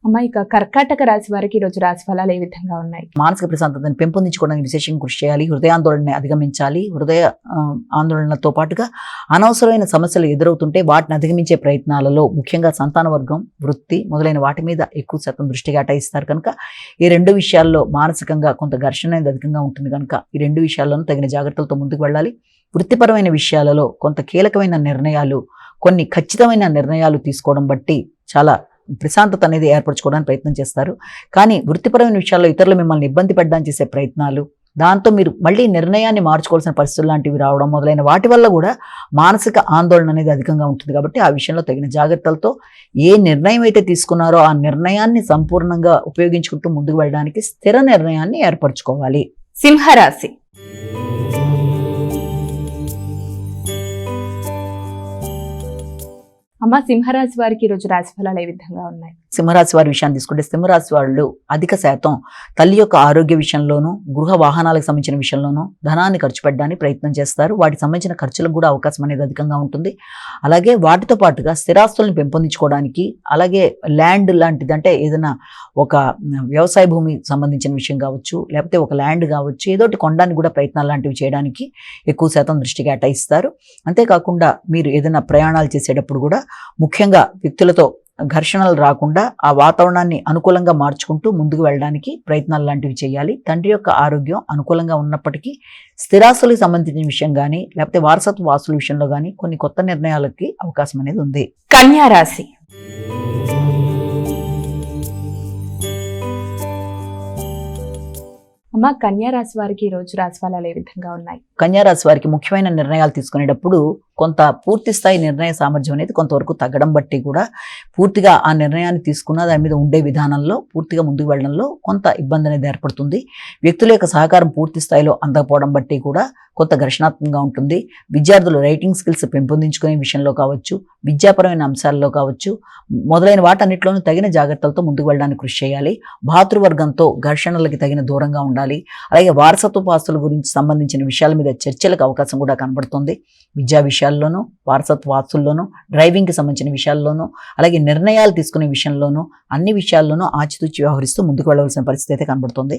అమ్మ, ఇక కర్కాటక రాశి వారికి ఈరోజు రాశి ఫలాలు ఏ విధంగా ఉన్నాయి? మానసిక ప్రశాంతతను పెంపొందించుకోవడానికి విశేషంగా కృషి చేయాలి. హృదయాందోళనని అధిగమించాలి. హృదయ ఆందోళనలతో పాటుగా అనవసరమైన సమస్యలు ఎదురవుతుంటే వాటిని అధిగమించే ప్రయత్నాలలో ముఖ్యంగా సంతాన వర్గం, వృత్తి మొదలైన వాటి మీద ఎక్కువ శాతం దృష్టి కేటాయిస్తారు కనుక ఈ రెండు విషయాల్లో మానసికంగా కొంత ఘర్షణ అనేది అధికంగా ఉంటుంది కనుక ఈ రెండు విషయాల్లోనూ తగిన జాగ్రత్తలతో ముందుకు వెళ్ళాలి. వృత్తిపరమైన విషయాలలో కొంత కీలకమైన నిర్ణయాలు, కొన్ని ఖచ్చితమైన నిర్ణయాలు తీసుకోవడం బట్టి చాలా ప్రశాంతత అనేది ఏర్పరచుకోవడానికి ప్రయత్నం చేస్తారు. కానీ వృత్తిపరమైన విషయాల్లో ఇతరులు మిమ్మల్ని ఇబ్బంది పెట్టడానికి చేసే ప్రయత్నాలు, దాంతో మీరు మళ్ళీ నిర్ణయాన్ని మార్చుకోవాల్సిన పరిస్థితులు లాంటివి రావడం మొదలైన వాటి వల్ల కూడా మానసిక ఆందోళన అనేది అధికంగా ఉంటుంది. కాబట్టి ఆ విషయంలో తగిన జాగ్రత్తలతో ఏ నిర్ణయం అయితే తీసుకున్నారో ఆ నిర్ణయాన్ని సంపూర్ణంగా ఉపయోగించుకుంటూ ముందుకు వెళ్ళడానికి స్థిర నిర్ణయాన్ని ఏర్పరచుకోవాలి. సింహరాశి. అమ్మ, సింహరాశి వారికి ఈరోజు రాశి ఫలాలు ఏ విధంగా ఉన్నాయి? సింహరాశి వారి విషయాన్ని తీసుకుంటే సింహరాశి వాళ్ళు అధిక శాతం తల్లి యొక్క ఆరోగ్య విషయంలోనూ, గృహ వాహనాలకు సంబంధించిన విషయంలోనూ ధనాన్ని ఖర్చు పెట్టడానికి ప్రయత్నం చేస్తారు. వాటికి సంబంధించిన ఖర్చులకు కూడా అవకాశం అనేది అధికంగా ఉంటుంది. అలాగే వాటితో పాటుగా స్థిరాస్తులను పెంపొందించుకోవడానికి, అలాగే ల్యాండ్ లాంటిది, అంటే ఏదైనా ఒక వ్యవసాయ భూమి సంబంధించిన విషయం కావచ్చు, లేకపోతే ఒక ల్యాండ్ కావచ్చు, ఏదోటి కొనడానికి కూడా ప్రయత్నాలు లాంటివి చేయడానికి ఎక్కువ శాతం దృష్టి కేటాయిస్తారు. అంతేకాకుండా మీరు ఏదైనా ప్రయాణాలు చేసేటప్పుడు కూడా ముఖ్యంగా వ్యక్తులతో ఘర్షణలు రాకుండా ఆ వాతావరణాన్ని అనుకూలంగా మార్చుకుంటూ ముందుకు వెళ్ళడానికి ప్రయత్నాలు లాంటివి చేయాలి. తండ్రి యొక్క ఆరోగ్యం అనుకూలంగా ఉన్నప్పటికీ స్థిరాస్తులకు సంబంధించిన విషయం కానీ, లేకపోతే వారసత్వ ఆస్తుల విషయంలో కానీ కొన్ని కొత్త నిర్ణయాలకి అవకాశం అనేది ఉంది. కన్యా రాశి. అమ్మ, కన్యా రాశి వారికి ఈరోజు రాశి ఫలాలు ఏ విధంగా ఉన్నాయి? కన్యా రాశి వారికి ముఖ్యమైన నిర్ణయాలు తీసుకునేటప్పుడు కొంత పూర్తి స్థాయి నిర్ణయ సామర్థ్యం అనేది కొంతవరకు తగ్గడం బట్టి కూడా పూర్తిగా ఆ నిర్ణయాన్ని తీసుకున్న దాని మీద ఉండే విధానంలో పూర్తిగా ముందుకు వెళ్ళడంలో కొంత ఇబ్బంది అనేది ఏర్పడుతుంది. వ్యక్తుల యొక్క సహకారం పూర్తి స్థాయిలో అందకపోవడం బట్టి కూడా కొంత ఘర్షణాత్మకంగా ఉంటుంది. విద్యార్థులు రైటింగ్ స్కిల్స్ పెంపొందించుకునే విషయంలో కావచ్చు, విద్యాపరమైన అంశాల్లో కావచ్చు, మొదలైన వాటన్నిటిలోనూ తగిన జాగ్రత్తలతో ముందుకు వెళ్ళడానికి కృషి చేయాలి. భాతృవర్గంతో ఘర్షణలకి తగిన దూరంగా ఉండాలి. అలాగే వారసత్వ ఆస్తుల గురించి సంబంధించిన విషయాల మీద చర్చలకు అవకాశం కూడా కనబడుతుంది. విద్యా విషయాల్లోనూ, వారసత్వ ఆస్తుల్లోనూ, డ్రైవింగ్కి సంబంధించిన విషయాల్లోనూ, అలాగే నిర్ణయాలు తీసుకునే విషయంలోనూ, అన్ని విషయాల్లోనూ ఆచితూచి వ్యవహరిస్తూ ముందుకు వెళ్ళవలసిన పరిస్థితి అయితే కనబడుతుంది.